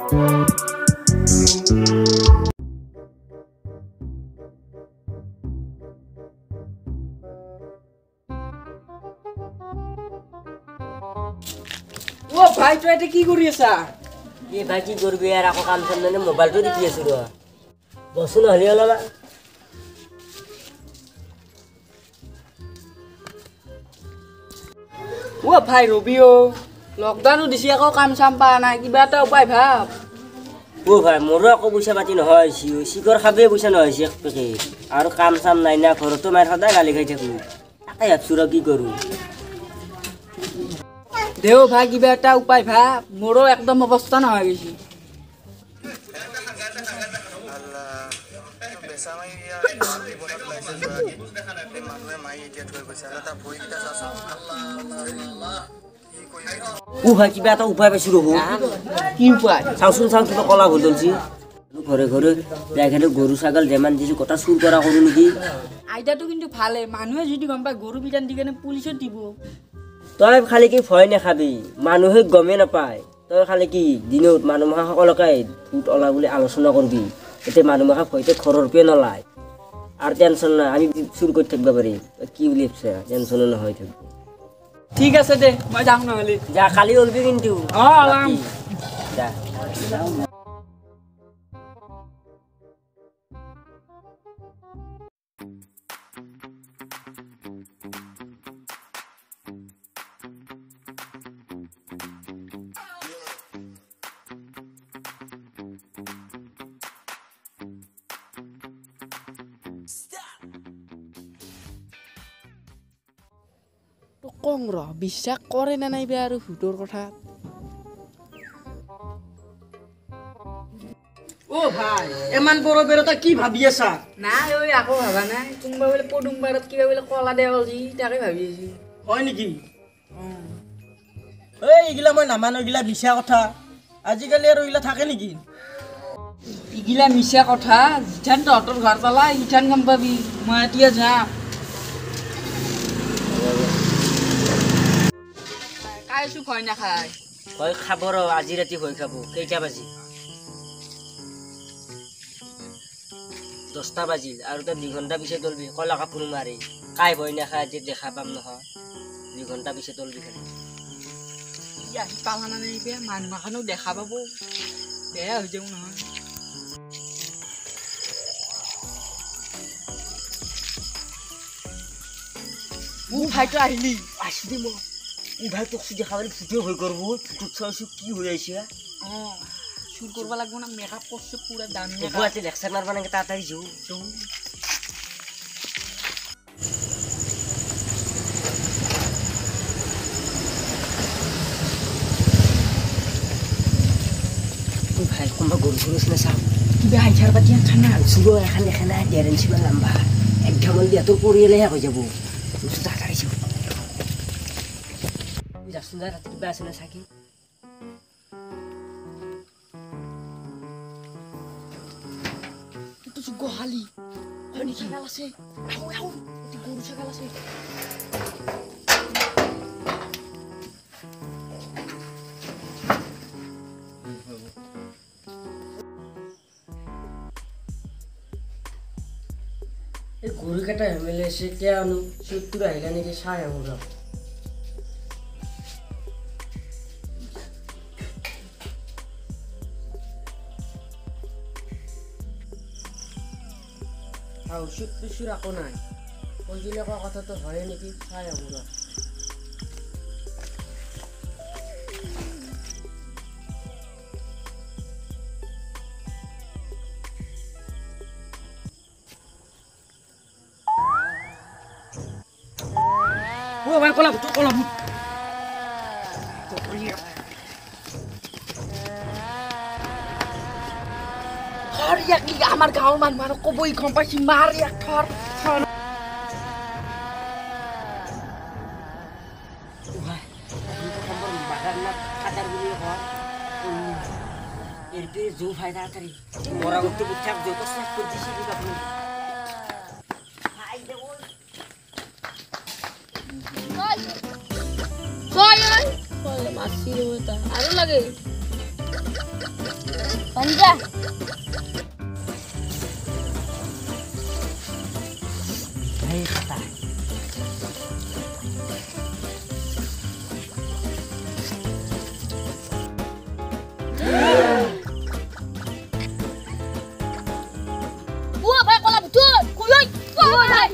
ও ভাই তুই এটা কি কৰি আছা? কি ভাই কি কৰবি আৰ আকৌ কাম চাম মানে মোবাইলটো দেখি আছো ৰ বসু নহলি অলবা ও ভাই ৰবি ও লকডাউনো দিছি আকৌ কাম চাম পা নাই কিবা এটা উপায় ভাব। ও ভাই মোৰো আকৌ পইচা পাতি নহয় চিকৰ খাবে পইচা নহয় এক পেকেট আৰু কাম চাম নাই না ঘৰতো মাৰ সদায় গালি খাই থাকো তাকে ভাবছো ৰ কি কৰো দেও ভাই কিবা এটা উপায় ভাব মোৰো একদম অৱস্থা নহয় গৈছে। ও ভাই কিবা এটা উপায় পাইছো ৰব কি উপায়? চাওচোন চাও কিবা কলা ভুল চলছি ঘৰে ঘৰে যাই খালি গৰু ছাগল যেমান দিছো কথা চুৰ কৰা কৰো নেকি। আইডিয়াটো কিন্তু ভালে মানুহে যদি গম পায় গৰু বিধান দি কেনে পুলিচত দিব। তই খালি কি ভয় নাখাবি মানুহে গমেই নাপায় তই খালি কি দিনত মানুহ মহা সকলোকে ভূত ওলা বুলি আলোচনা কৰবি এতিয়া মানুহ মহা ভয়তে ঘৰৰ পৰা নলায় আৰু টেনশ্যন নাই আমি চুৰ কৰি থাকিব পাৰিম কি বুলি ভাবছা টেনশ্যনো নহয় থাকিব। ঠিক আছে দে মই যাম নহ'লে। যা কালি ওলবি কিন্তু ওলাম। যা কং ৰ বিশ্বাস কৰে না নাই বে আৰু ভূতৰ কথা। ও ভাই এমান বড় বেরোতা কি ভাবি আছা? নাই ঐ আকৌ ভাবা নাই কোনোবা বোলে পদুম পাৰত কিবা বোলে কলা দেওয়াল যি তাকে ভাবি আছো। হয় নেকি? এই ইগিলা মই নামানো ইগিলা মিছা কথা আজিকালি আৰু ইগিলা থাকে নেকি? ইগিলা মিছা কথা যিঠান তহঁতৰ ঘৰ পালা ইঠান গম পাবি মই এতিয়া যাম। খাইছো ভয় নাখায় ভয় খাব ৰ আজি ৰাতি ভয় খাব কেইটা বাজি 10টা বাজিল আৰু তই 2 ঘণ্টা পিছত দলবি কলা কাপোৰ মাৰি কাই ভয় নাখায় আজি দেখা পাম নহয় 2 ঘণ্টা পিছত দলবি খালি আহি পালা নাই বে মানুহ এখনো দেখা পাব বেয়া হৈ যাও নহয়। মোৰ ভাইটো আহিলি আসি মই ই ভাই তোক দেখা পালে ফুটে ভয় করব ফুট চাইছো কি হৈ আছে চুৰ কৰিব লাগিব না মেকআপ কৰছে পুৰা দামি গুৱাহাটী লেকচাৰ মাৰবা নাকি তাড়াতাড়ি যাও ভাই কোনবা গৰু গৰু না চাও কিবা হাইছাৰ পাতি খানা চুৰো এখন দেখা নাই 1.5 ইঞ্চি মান লম্বা একদম দিয়া তোৰ পৰিয়ালেহে হৈ যাব তাড়াতাড়ি যাও যাচোন যা ৰাতি কিবা আছে না চাকি গোহালি হয় নেকি ছাগাল আছে আহো আহো গরু ছাগাল আছে এই গরু কাটা হেমেলে এসে কে আনো চুত্তুর আহিলা নাকি চাই আমরা ওষুধ পিছু রাখো নাই ওই দিলে কথা তো হয় নাকি চাই আমরা ও ভাই কলা ভূত আমার গাঁৱৰ মানুহ আৰু কবই গম পাইছি মাৰ ইয়াক থৰ জো ভাই তাড়াতাড়ি মৰা কৰতে বুঝাক যত স্ন্যাক কৰছিস আপনি মাছি আৰু লাগে পঞ্জা Wah, ভাই কলা ভুতুৰ কই ওই ভাই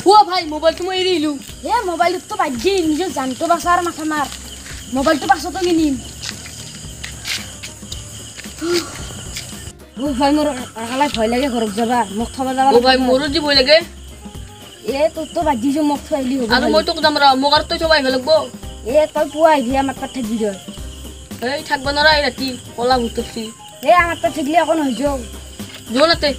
ও ভাই মোবাইলটো মই এৰি দিলো এ মোবাইলটো বাদ দি নিজৰ জানটো বাছাৰ মাথা মাৰ মোবাইলটো পাছতো কিনিম ও ভাই মোৰ আকালাই ভয় লাগে ঘৰত যাবা মোক থবা যাবা ও ভাই মোৰো যি ভয় লাগে এ তো বাদ দিছো মোক থইলি হ'ব আৰু মই তোক যাম ৰ মোক আৰু তই সবাই লাগব এ তই পুৱা আহিবি আমাৰ তাত থাকিবি তই এই থাকব নৰা এই ৰাতি কলা ভুতুৰছি এ আমাৰ তাত থাকিলে অকণ হৈ যাও জোনাতে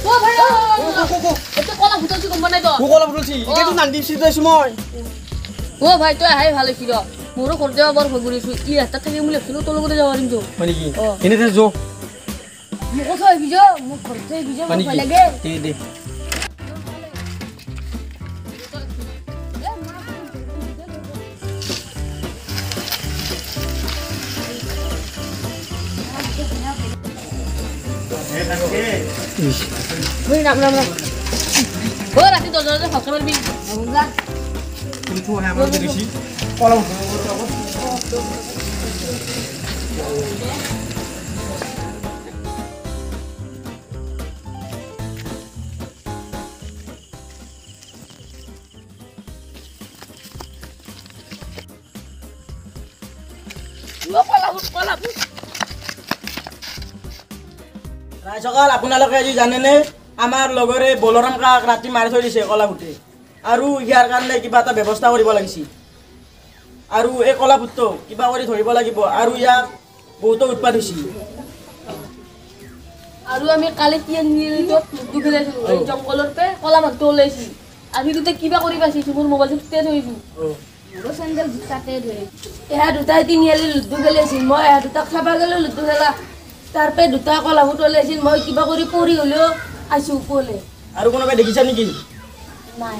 ও ভাই এত কলা ভুতুরছি গম নাই তো কলা বুটলছি একেটো নান্দি চিদাইছো মই ও ভাই তুই আহাই ভালো ছিল মোৰো ঘৰ যাব বৰ ভয় কৰিছো ই ৰাস্তা থাকি মই লেখিলো তোৰ লগতে যাব পাৰিম তো মানে কি এনে যো মোক থৈ আহিবি যাও মোক ঘৰত থৈ আহিবি যাও মানে ভয় কি লাগে দে ওই রাম রাম রাম ও রাতি 10 বাজে ভাত খাবার বি যা তুমি তো হ্যাঁ আমাকে দেখি কলা ৰাই সকাল আপোনালোকে আজি জানেনে আমাৰ লগৰে বলৰাম কাক ৰাতি মাৰি থৈ দিছে কলা ভূতে আৰু ইয়াৰ কাৰণে কিবা এটা ব্যৱস্থা কৰিব লাগিছিল আৰু এই কলা ভূতটো কিবা কৰি ধৰিব লাগিব আৰু ইয়াক বহুতো উৎপাত হৈছিল আৰু আমি কালি তিন মিনিটত লুডু খেলাইছিলো এই জংগলৰ পে কলা ভাতটো ওলাইছি আমি দুটা কিবা কৰি পাইছো মোৰ মোবাইলটো তেজ হৈছো মোৰো চেণ্ডেল জোতাতে ধৰে এয়া দুটাই তিনিআলি লুডু খেলিছিল মই এয়া দুটাক খাবা গ'লো লুডু খেলা তাৰপে দুটা কলা ভূত ওলাইছিল মই কিবা কৰি পৰি হ'লেও আছো ওপৰলে আৰু কোনোবাই দেখিছা নেকি নাই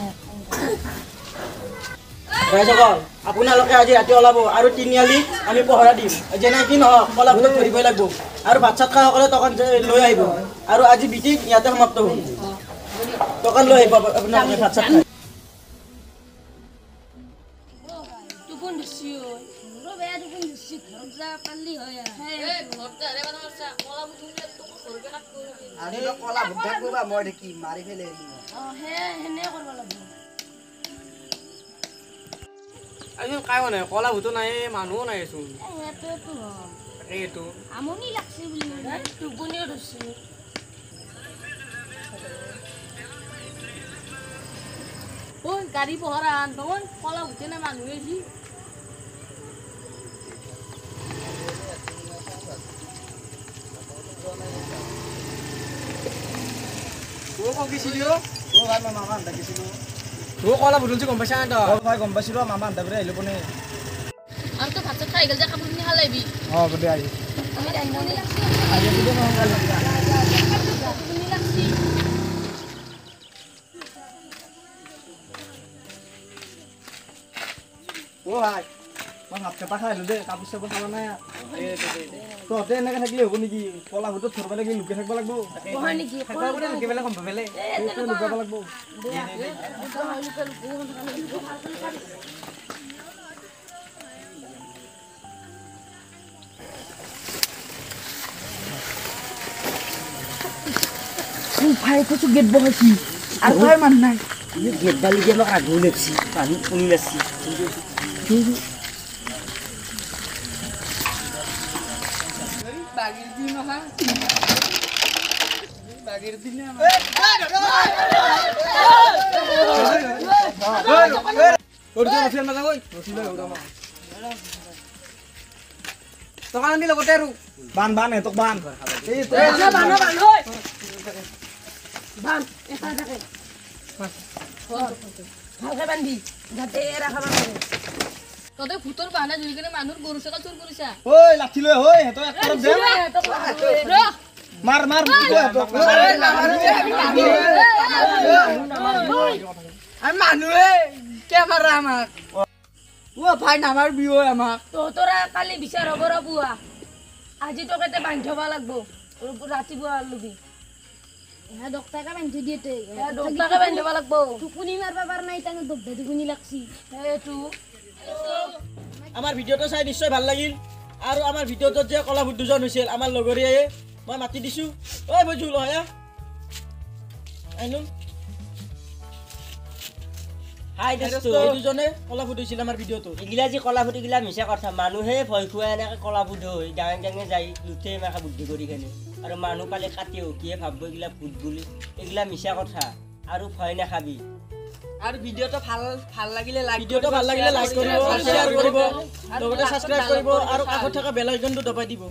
ৰাই সকাল আপোনালোকে আজি ৰাতি ওলাব আৰু তিনিআলি আমি পহৰা দিম যেনে কি নহওক কলা ভূতক ধৰিবই লাগিব আৰু ভাত চাত খাসকলে টকান লৈ আহিব আৰু আজি মিটিং ইয়াতে সমাপ্ত হ'ব টকান লৈ আহিব আপোনালোকে ভাত চাত খাই টোপন ধৰছি মোৰো বেয়া টোপন ধৰছি ঘৰত যা পাৰলি হয় এই ঘৰতে আৰে বানা মাৰছা কলা বুটুলে তোক ঘৰকে কাট কৰি আজি কলা ভুটাক কৰিবা মই দেখি মাৰি ফেলে হেনে কৰিব লাগিব আজি কাই মানে কলা ভূতো নাই মানুহো নাই চোন সেইটোৱেতো এইটো আমনি লাগছে বুলি টোপনিও ধৰছি ঐ গাড়ী পহৰা আন তই কলা উঠে না মানুহে যি কলা ভূতলছি গম পাইছা তো ভাই গম পাইছিলো মামা আন্ধা কৰি আহিলো কোনে আৰু তো ভাত চাত খাই গেল যে কাপোৰখিনি হালাইবি অঁ দে আহি আমি ৰান্ধনি লাগছি টোপনি লাগছি অ ভাই মই ভাত কেইটা খাই আহিলো দেই কাপোৰ চাপোৰ খাব নাই তহঁতে এনেকে থাকিলে হ'ব নেকি কলা ভূতত ধৰিব লাগিলে লুকাই থাকিব লাগিব হয় নেকি লুকাই পেলাই গম পালে লুকাব লাগিব ভাই কচু গেট বহাইছি আৰু ভাই মান নাই গেট বালি দিয়ে আমাক আগুৰি লাগছি পানী পুনি লাগছি বাগিৰ দিন অহা বাগিৰ দিনে টকা আনি লগতে আৰু বান বান এহঁতক বান ভালকে বান্ধি যাতে এৰা খাব পাৰে তহঁতে ভূতৰ বাহানা জুৰি কিনে মানুহৰ গৰু ছাগল চুৰ কৰিছা ঐ লাঠি লৈ হৈ সিহঁতক এক তৰফ দে মাৰ মাৰ আমি মানুহে কে মাৰা আমাক ও ভাই নামাৰ বিও আমাক তহঁতৰা কালি বিচাৰ হ'ব ৰ পুৱা আজি তোক এতে বান্ধি থ'ব লাগব ৰাতিপুৱা লবি ডক্টৰকে বান্ধি দিয়ে তই ডক্টৰকে বান্ধি থ'ব লাগব টোপনি মাৰবা পাৰ নাই তানে দব্ধা টোপনি লাগছি সেইটো আমাৰ ভিডিঅ'টো চাই নিশ্চয় ভাল লাগিল আৰু আমাৰ ভিডিঅ'টোত যে কলা ভূত দুজন হৈছিল আমাৰ লগৰীয়াই মই মাতি দিছোঁ ঐ বজু লয় আহিলোঁ হাই দোস্ত এই দুজনে কলা ভূত হৈছিল আমাৰ ভিডিঅ'টো এগিলা যে কলা ফুট এগিলা মিছা কথা মানুহে ভয় খুৱাই এনেকৈ কলা ফুট হৈ গাঁৱে গাঁৱে যাই লুঠে মাখা বুদ্ধি কৰি কেনে আৰু মানুহ পালে কাটি কিয়ে ভাবব এগিলা ভূত বুলি এগিলা মিছা কথা আৰু ভয় নাখাবি আৰু ভিডিঅ'টো ভাল লাগিলে লাইক ভিডিঅ'টো ভাল লাগিলে লাইক কৰিব শ্বেয়াৰ কৰিব লগতে ছাবস্ক্ৰাইব কৰিব আৰু কাষত থকা বেল আইকনটো দবাই দিব